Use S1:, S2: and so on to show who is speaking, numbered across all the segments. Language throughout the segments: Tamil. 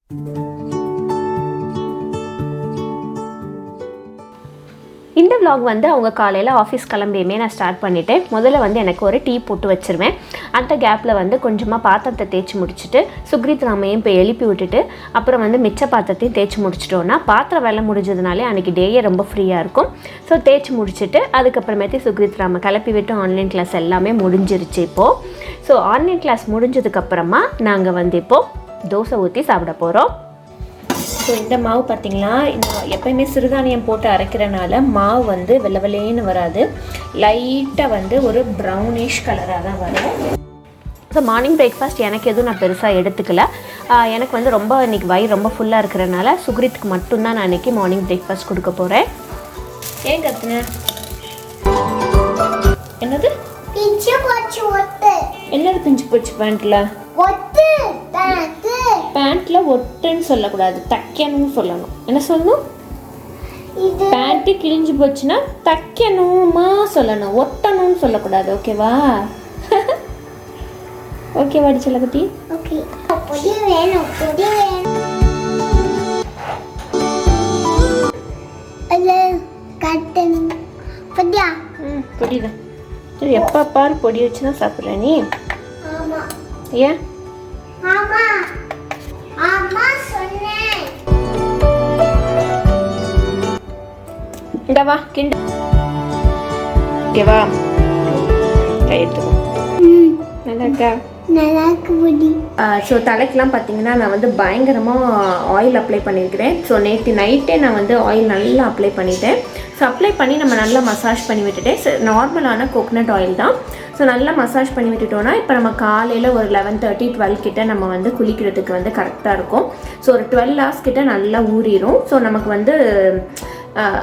S1: இந்த vlog வந்து அவங்க காலையில் ஆஃபீஸ் கிளம்பியுமே நான் ஸ்டார்ட் பண்ணிவிட்டேன். முதல்ல வந்து எனக்கு ஒரு டீ போட்டு வச்சுருவேன். அந்த கேப்பில் வந்து கொஞ்சமாக பாத்திரத்தை தேய்ச்சி முடிச்சுட்டு சுக்ரீத் ராமையும் இப்போ எழுப்பி விட்டுட்டு அப்புறம் வந்து மிச்ச பாத்திரத்தையும் தேய்ச்சி முடிச்சிட்டோன்னா பாத்திரம் வேலை முடிஞ்சதுனாலே அன்றைக்கி டேயே ரொம்ப ஃப்ரீயாக இருக்கும். ஸோ தேய்ச்சி முடிச்சுட்டு அதுக்கப்புறமேட்டு சுக்ரீத் ராமை கிளப்பி விட்டு ஆன்லைன் கிளாஸ் எல்லாமே முடிஞ்சிருச்சு இப்போது. ஸோ ஆன்லைன் கிளாஸ் முடிஞ்சதுக்கப்புறமா நாங்கள் வந்து இப்போது தோசை ஊற்றி சாப்பிட போகிறோம். ஸோ இந்த மாவு பார்த்திங்களா, நான் எப்போயுமே சிறுதானியம் போட்டு அரைக்கிறனால மாவு வந்து வெள்ளை வெள்ளைன்னு வராது, லைட்டாக வந்து ஒரு ப்ரௌனிஷ் கலராக தான் வரும். ஸோ மார்னிங் பிரேக்ஃபாஸ்ட் எனக்கு எதுவும் நான் பெருசாக எடுத்துக்கல. எனக்கு வந்து ரொம்ப இன்றைக்கி வயிறு ரொம்ப ஃபுல்லாக இருக்கிறனால சுக்ரீத்துக்கு மட்டும்தான் நான் இன்றைக்கி மார்னிங் பிரேக்ஃபாஸ்ட் கொடுக்க போகிறேன். ஏன் கத்துன? என்னது என்னது பிஞ்சு போச்சு பேண்ட்டில்? பேண்ட்டில் ஒட்டுன்னு சொல்லக்கூடாது, தைக்கணும்னு சொல்லணும். என்ன சொல்லணும்? பேண்ட்டு கிழிஞ்சு போச்சுன்னா தைக்கணுமா சொல்லணும், ஒட்டணும்னு சொல்லக்கூடாது. ஓகேவா? ஓகேவா அடிச்சல குட்டி? ஓகே. பொடி வேணும், பொடி வேணும். அது கட்டணும். பொடியா? பொடி தான். சரி, எப்போ பாரு பொடி வச்சு தான் சாப்பிட்ற நீ? ஆமாம். ஏன்? ஆமாம் ஆமா சொன்னேன். இந்தவா கிண்டு. ஓகேவா? கை எடுத்துக்கோ. நல்லா இருக்கா? நல்லா இருக்கு பொடி. ஸோ தலைக்கெலாம் பார்த்தீங்கன்னா நான் வந்து பயங்கரமாக ஆயில் அப்ளை பண்ணியிருக்கிறேன். ஸோ நேற்று நைட்டே நான் வந்து ஆயில் நல்லா அப்ளை பண்ணிட்டேன். ஸோ அப்ளை பண்ணி நம்ம நல்லா மசாஜ் பண்ணி விட்டுட்டேன். நார்மலான கோகனட் ஆயில் தான். ஸோ நல்லா மசாஜ் பண்ணி விட்டுட்டோன்னா இப்போ நம்ம காலையில் ஒரு 11:30 12 கிட்ட நம்ம வந்து குளிக்கிறதுக்கு வந்து கரெக்டாக இருக்கும். ஸோ ஒரு 12 hours கிட்ட நல்லா ஊறிடும். ஸோ நமக்கு வந்து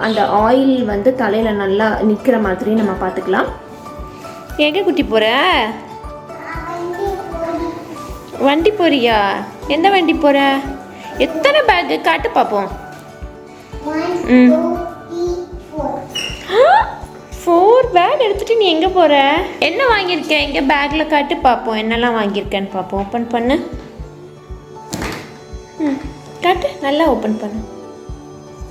S1: அந்த ஆயில் வந்து தலையில் நல்லா நிற்கிற மாதிரி நம்ம பார்த்துக்கலாம். எங்கே குட்டி போகிற? வண்டி போறியா? எந்த வண்டி போகிற? எத்தனை பேக்கு காட்டு பார்ப்போம். 4 பேக் எடுத்துகிட்டு நீ எங்கே போகிற? என்ன வாங்கியிருக்க? எங்கே பேக்கில் காட்டு பார்ப்போம். என்னெல்லாம் வாங்கியிருக்கேன்னு பார்ப்போம். ஓப்பன் பண்ணு. காட்டு, நல்லா ஓப்பன் பண்ணு.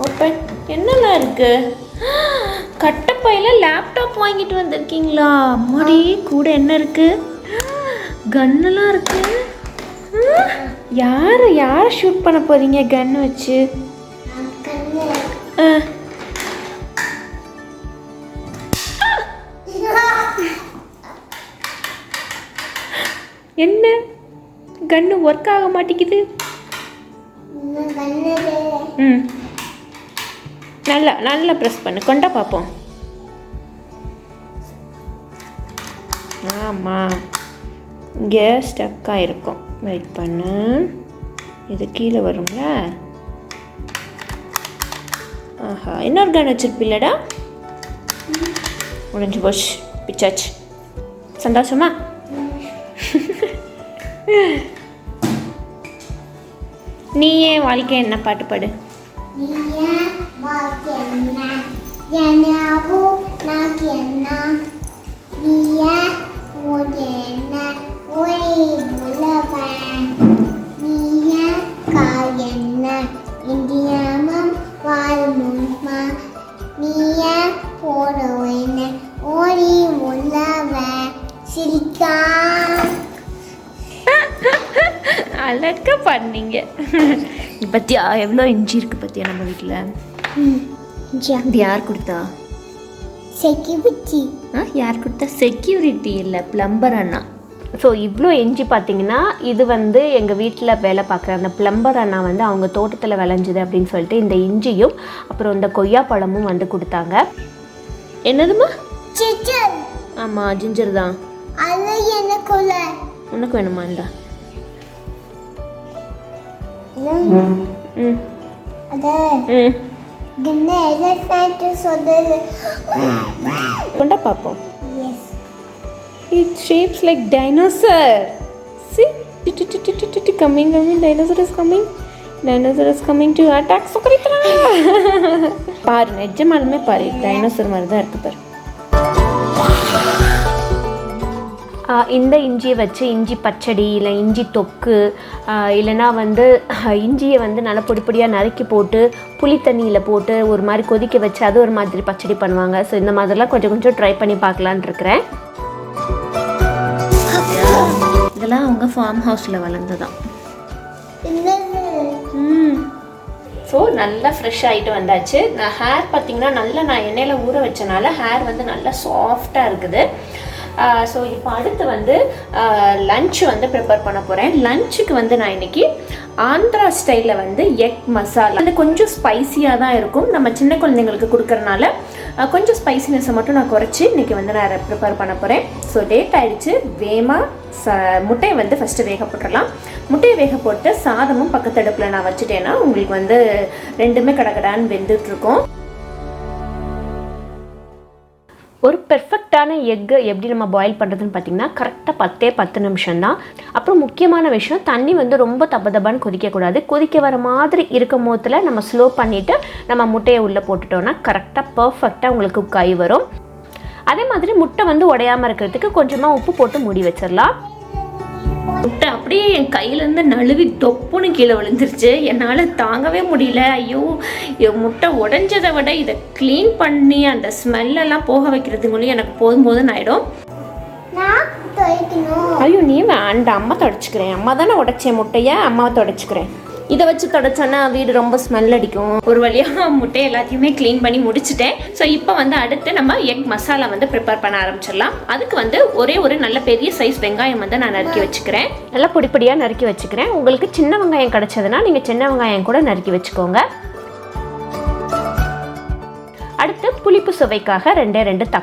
S1: ஓப்பன். என்னெல்லாம் இருக்குது? கட்டப்பையில் லேப்டாப் வாங்கிட்டு வந்திருக்கீங்களா? அம்மாடி, கூட என்ன இருக்குது? கன்னெல்லாம் இருக்குது. யாரை ஷூட் பண்ண போகிறீங்க கன் வச்சு? என்ன கன்னு ஒர்க் ஆக மாட்டேங்குது? நல்லா நல்லா ப்ரெஸ் பண்ணு. கொண்டா பார்ப்போம். ஆமாம், இங்கே ஸ்டக்காக இருக்கும். வெயிட் பண்ணு, இது கீழே வரும்ல. ஆஹா, இன்னொரு கன் வச்சிருப்பில்லடா. முடிஞ்சு போச்சு, பிச்சாச்சு. சந்தோஷமா? நீ ஏன் வாழ்க்கை என்ன பாட்டு பாடு? அழகா பண்ணீங்க. பத்தியா எவ்வளோ இஞ்சி இருக்கு பத்தியா நம்ம வீட்டில்? இது யார் கொடுத்தா? செக்யூரிட்டி. யார் கொடுத்தா? செக்யூரிட்டி இல்லை, பிளம்பர் அண்ணா. ஸோ இவ்வளோ இஞ்சி பார்த்தீங்கன்னா இது வந்து எங்கள் வீட்டில் வேலை பார்க்குற அந்த பிளம்பர் அண்ணா வந்து அவங்க தோட்டத்தில் விளைஞ்சுது அப்படின்னு சொல்லிட்டு இந்த இஞ்சியும் அப்புறம் இந்த கொய்யா பழமும் வந்து கொடுத்தாங்க. என்னதுமா? ஆமாம், ஜிஞ்சர் தான். உனக்கு வேணுமா? இல்ல கொண்டா பார்ப்போம். It shapes like dinosaur. See? Coming. Dinosaur is coming to attack. பாரு, நிஜமாலுமே பாரு, டைனோசர் மாதிரி தான் இருக்கு பாரு. இந்த இஞ்சியை வச்சு இஞ்சி பச்சடி இல்லை இஞ்சி தொக்கு இல்லைனா வந்து இஞ்சியை வந்து நல்லா பொடிப்பொடியாக நறுக்கி போட்டு புளி தண்ணியில் போட்டு ஒரு மாதிரி கொதிக்க வச்சு அது ஒரு மாதிரி பச்சடி பண்ணுவாங்க. ஸோ இந்த மாதிரிலாம் கொஞ்சம் ட்ரை பண்ணி பார்க்கலான் இருக்கிறேன். இதெல்லாம் அவங்க ஃபார்ம் ஹவுஸில் வளர்ந்ததான். ஸோ நல்லா ஃப்ரெஷ் ஆகிட்டு வந்தாச்சு. நான் ஹேர் பார்த்திங்கன்னா நல்லா நான் எண்ணெயில் ஊற வச்சனால ஹேர் வந்து நல்லா சாஃப்டாக இருக்குது. ஸோ இப்போ அடுத்து வந்து லன்ச் வந்து ப்ரிப்பேர் பண்ண போகிறேன். லன்ச்சுக்கு வந்து நான் இன்றைக்கி ஆந்திரா ஸ்டைலில் வந்து எக் மசாலா வந்து கொஞ்சம் ஸ்பைஸியாக தான் இருக்கும். நம்ம சின்ன குழந்தைங்களுக்கு கொடுக்குறனால கொஞ்சம் ஸ்பைசினஸை மட்டும் நான் குறைச்சி இன்றைக்கி வந்து நான் ப்ரிப்பேர் பண்ண போகிறேன். ஸோ லேட் ஆகிடுச்சு. முட்டையை வந்து ஃபஸ்ட்டு வேக போட்டுடலாம். முட்டையை வேக போட்டு சாதமும் பக்கத்து அடுப்பில் நான் வச்சுட்டேன்னா உங்களுக்கு வந்து ரெண்டுமே கடகடான்னு வெந்துட்டுருக்கோம். ஒரு பெர்ஃபெக்டான எக்கு எப்படி நம்ம பாயில் பண்ணுறதுன்னு பார்த்திங்கன்னா கரெக்டாக 10 நிமிஷம் தான். அப்புறம் முக்கியமான விஷயம், தண்ணி வந்து ரொம்ப தப்பதப்பான்னு கொதிக்கக்கூடாது. கொதிக்க வர மாதிரி இருக்கும் போதில் நம்ம ஸ்லோ பண்ணிவிட்டு நம்ம முட்டையை உள்ளே போட்டுட்டோன்னா கரெக்டாக பர்ஃபெக்டாக உங்களுக்கு குக் ஆகி வரும். அதே மாதிரி முட்டை வந்து உடையாமல் இருக்கிறதுக்கு கொஞ்சமாக உப்பு போட்டு மூடி வச்சிடலாம். முட்டை அப்படியே என் கையிலேருந்து நழுவி தொப்புன்னு கீழே விழுந்துருச்சு. என்னால் தாங்கவே முடியல. ஐயோ, முட்டை உடைஞ்சதை விட இதை க்ளீன் பண்ணி அந்த ஸ்மெல்லெல்லாம் போக வைக்கிறதுக்குள்ளேயும் எனக்கு போதும் ஆகிடும். ஐயோ நீ வேண்டாம், அம்மா தொடச்சிக்கிறேன். அம்மா தானே உடைச்சேன் முட்டையை, அம்மாவை தொடச்சிக்கிறேன். இதை வச்சு தொடச்சோன்னா வீடு ரொம்ப ஸ்மெல் அடிக்கும். ஒரு வழியாக முட்டை எல்லாத்தையுமே க்ளீன் பண்ணி முடிச்சுட்டேன். ஸோ இப்போ வந்து அடுத்து நம்ம எக் மசாலா வந்து ப்ரிப்பேர் பண்ண ஆரம்பிச்சிடலாம். அதுக்கு வந்து ஒரு நல்ல பெரிய சைஸ் வெங்காயம் வந்து நான் நறுக்கி வச்சுக்கிறேன். நல்லா பொடிப்பொடியாக நறுக்கி வச்சுக்கிறேன். உங்களுக்கு சின்ன வெங்காயம் கிடச்சதுன்னா நீங்கள் சின்ன வெங்காயம் கூட நறுக்கி வச்சுக்கோங்க. அடுத்து புளிப்பு சுவைக்காக 2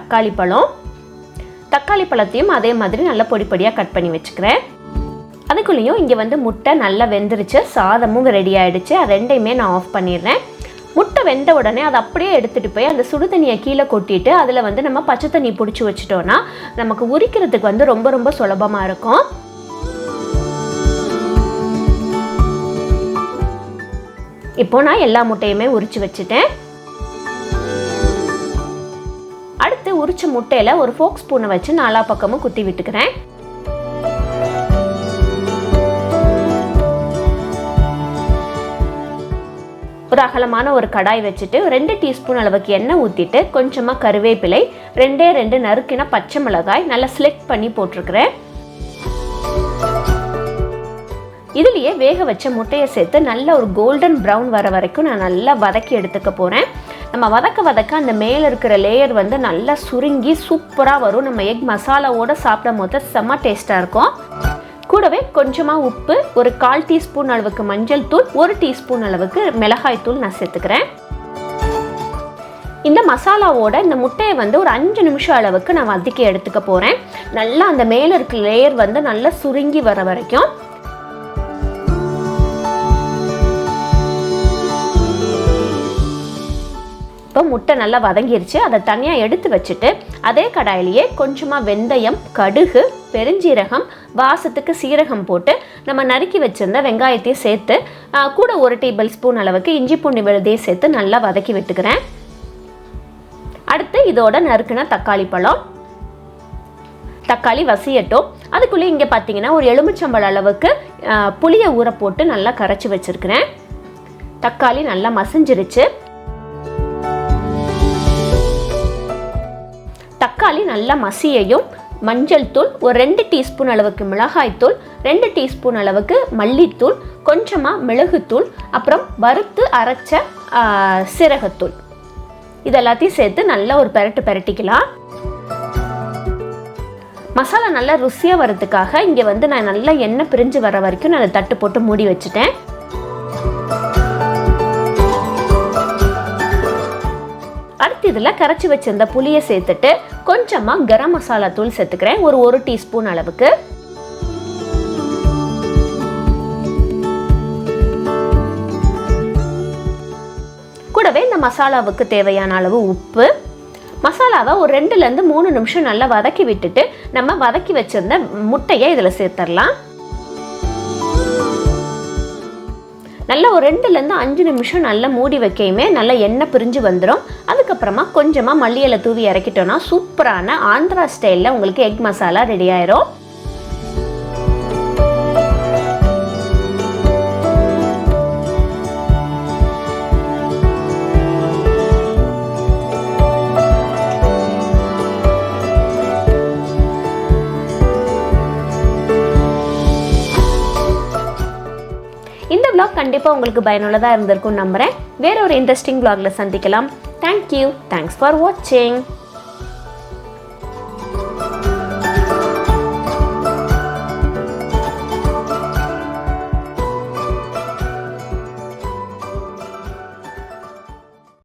S1: தக்காளி பழத்தையும் அதே மாதிரி நல்லா பொடிப்பொடியாக கட் பண்ணி வச்சுக்கிறேன். அதுக்குள்ளேயும் இங்கே வந்து முட்டை நல்லா வெந்துருச்சு, சாதமும் ரெடி ஆகிடுச்சு. ரெண்டையுமே நான் ஆஃப் பண்ணிடுறேன். முட்டை வெந்த உடனே அதை அப்படியே எடுத்துகிட்டு போய் அந்த சுடு தண்ணியை கீழே கொட்டிட்டு அதில் வந்து நம்ம பச்சை தண்ணி பிடிச்சி வச்சுட்டோன்னா நமக்கு உரிக்கிறதுக்கு வந்து ரொம்ப சுலபமாக இருக்கும். இப்போ நான் எல்லா முட்டையுமே உரித்து வச்சுட்டேன். அடுத்து உரிச்ச முட்டையில் ஒரு ஃபோக் ஸ்பூனை வச்சு 4 பக்கமும் குத்தி விட்டுக்கிறேன். ஒரு அகலமான ஒரு கடாய் வச்சுட்டு 2 டீஸ்பூன் அளவுக்கு எண்ணெய் ஊற்றிட்டு கொஞ்சமாக கருவேப்பிலை, 2 நறுக்கின பச்சை மிளகாய் நல்லா ஸ்லிட் பண்ணி போட்டிருக்கிறேன். இதுலேயே வேக வச்ச முட்டையை சேர்த்து நல்ல ஒரு கோல்டன் ப்ரௌன் வர வரைக்கும் நான் நல்லா வதக்கி எடுத்துக்க போகிறேன். நம்ம வதக்க அந்த மேலே இருக்கிற லேயர் வந்து நல்லா சுருங்கி சூப்பராக வரும். நம்ம எக் மசாலாவோட சாப்பிடும் போது செம்ம டேஸ்ட்டாக இருக்கும். கூடவே கொஞ்சமாக உப்பு, ஒரு 1/4 டீஸ்பூன் அளவுக்கு மஞ்சள் தூள், 1 டீஸ்பூன் அளவுக்கு மிளகாய் தூள் நான் சேர்த்துக்கிறேன். இந்த மசாலாவோட இந்த முட்டையை வந்து ஒரு 5 நிமிஷம் அளவுக்கு நான் வதக்கி எடுத்துக்க போகிறேன். நல்லா அந்த மேலே இருக்கிற லேயர் வந்து நல்லா சுருங்கி வர வரைக்கும். இப்போ முட்டை நல்லா வதங்கிருச்சு. அதை தனியாக எடுத்து வச்சுட்டு அதே கடாயிலேயே கொஞ்சமாக வெந்தயம், கடுகு, பெருஞ்சீரகம், வாசத்துக்கு சீரகம் போட்டு நம்ம நறுக்கி வச்சுருந்த வெங்காயத்தையும் சேர்த்து கூட 1 டேபிள் ஸ்பூன் அளவுக்கு இஞ்சி பூண்டு விழுதையும் சேர்த்து நல்லா வதக்கி விட்டுக்கிறேன். அடுத்து இதோட நறுக்குன தக்காளி வசியட்டும். அதுக்குள்ளே இங்கே பார்த்தீங்கன்னா ஒரு எலுமிச்சம்பழம் அளவுக்கு புளியை ஊற போட்டு நல்லா கரைச்சி வச்சுருக்கிறேன். தக்காளி நல்லா மசிஞ்சிருச்சு. தக்காளி நல்லா மசியையும் மஞ்சள் தூள், ஒரு 2 டீஸ்பூன் அளவுக்கு மிளகாய் தூள், 2 டீஸ்பூன் அளவுக்கு மல்லித்தூள், கொஞ்சமாக மிளகுத்தூள், அப்புறம் வறுத்து அரைச்ச சீரகத்தூள் இதெல்லாத்தையும் சேர்த்து நல்லா ஒரு பெரட்டிக்கலாம். மசாலா நல்லா ருசியாக வரதுக்காக இங்கே வந்து நான் நல்லா எண்ணெய் பிரிஞ்சு வர வரைக்கும் நான் தட்டு போட்டு மூடி வச்சுட்டேன். அடுத்து இதில் கரைச்சி வச்சிருந்த புளியை சேர்த்துட்டு கொஞ்சமாக கரம் மசாலா தூள் சேர்த்துக்கிறேன், ஒரு 1 டீஸ்பூன் அளவுக்கு. கூடவே இந்த மசாலாவுக்கு தேவையான அளவு உப்பு. மசாலாவை ஒரு 2-3 நிமிஷம் நல்லா வதக்கி விட்டுட்டு நம்ம வதக்கி வச்சிருந்த முட்டையை இதில் சேர்த்துடலாம். நல்லா ஒரு 2லேருந்து 5 நிமிஷம் நல்லா மூடி வைக்கையுமே நல்லா எண்ணெய் பிரிஞ்சு வந்துடும். அதுக்கப்புறமா கொஞ்சமாக மல்லி இலை தூவி இறக்கிட்டோன்னா சூப்பரான ஆந்திரா ஸ்டைலில் உங்களுக்கு எக் மசாலா ரெடி ஆயிரும். இந்த vlog கண்டிப்பாக உங்களுக்கு பயனுள்ளதாக இருந்திருக்கும்னு நம்புகிறேன். வேற ஒரு இன்ட்ரெஸ்டிங் vlogல சந்திக்கலாம். தேங்க்யூ. தேங்க்ஸ் ஃபார் வாட்சிங்.